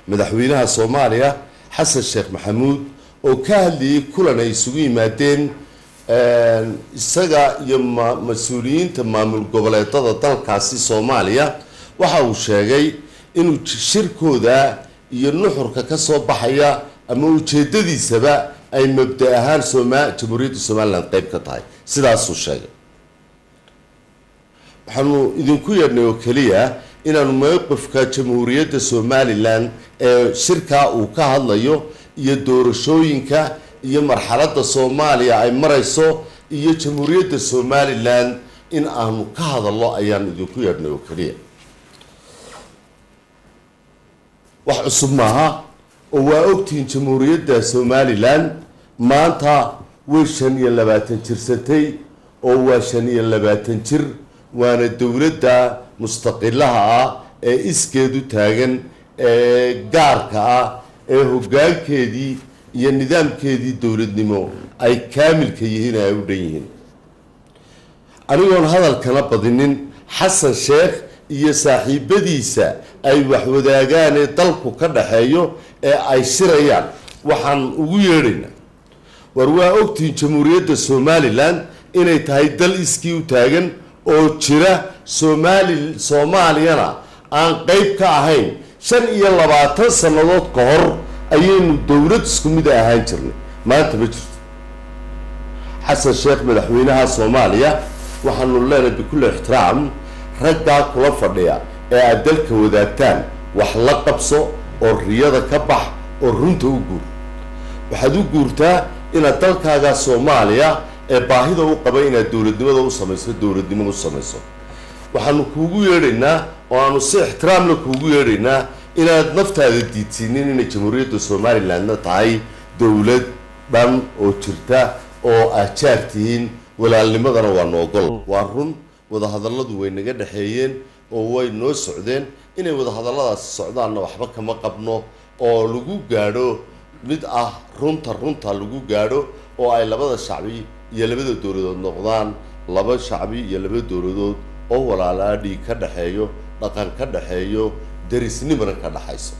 madaxweynaha Soomaaliya Xasan Sheekh Maxamuud oo ka hadlayay kulan ay isugu yimaadeen isaga iyo mas'uuliyiinta maamul goboleedada dalkaasi Soomaaliya waxa uu sheegay inuu shirkooda iyo nuxurka ka soo baxaya ama ujeedadiisaba ay mabda ahaan Jamhuuriyadda Soomaaliland qayb ka tahay sidaas uu sheegay waxaanu idinku yeernay oo kaliya inaanu mowqifka Jamhuuriyadda Soomaaliland ee shirka uu ka hadlayo iyo doorashooyinka iyo marxaladda Soomaaliya ay marayso iyo Jamhuuriyadda Soomaaliland in aanu ka hadalno ayaan idinku yeernay oo kaliya wax cusub maaha oo waa ogtiin Jamhuuriyadda Soomaaliland maanta way 25 jirsatay oo waa 25 jir waana dawladda mustaqilaha ah ee iskeedu taagan ee gaarka ah ee hoggaankeedii iyo nidaamkeedii dawladnimo ay kaamilka yihiin ay u dhan yihiin anigoon hadalkana badinin Xasan Sheekh iyo saaxiibadiisa ay wax wadaagaan ee dalku ka dhaxeeyo ee ay shirayaan waxaan ugu yeedhaynaa war waa ogtiin Jamhuuriyadda Soomaaliland inay tahay dal iskii u taagan oo jira Soomaaliyana aan qayb ka ahayn 25 sanadood ka hor ayaynu dawlad isku mid ahaan jirnay maanta ma jirto Xasan Sheekh madaxweynaha Soomaaliya waxaanu leenahay bikul ixtiraam ragga kula fadhiya ee aad dalka wadaagtaan wax la qabso oo riyada ka bax oo runta u guur waxaad u guurtaa inaad dalkaaga Soomaaliya ee baahida u qaba inaad dawladnimada u samayso dawladnimo u samayso waxaanu kuugu yeedhaynaa oo aanu si ixtiraam la kuugu yeedhaynaa inaad naftaada diidsiinin inay Jamhuuriyadda Soomaalilandna tahay dawlad dhan oo jirta oo ajaartihiin walaalnimadana waa noogol waa run wada hadalladu way naga dhaxeeyeen oo way noo socdeen inay wada hadalladaas socdaanna waxba kama qabno oo lagu gaadho mid ah runta lagu gaadho oo ay labada shacbi iyo labada dawladood noqdaan laba shacbi iyo laba dawladood oo walaalaadii ka dhaxeeyo dhaqan ka dhaxeeyo darisnimana ka dhaxayso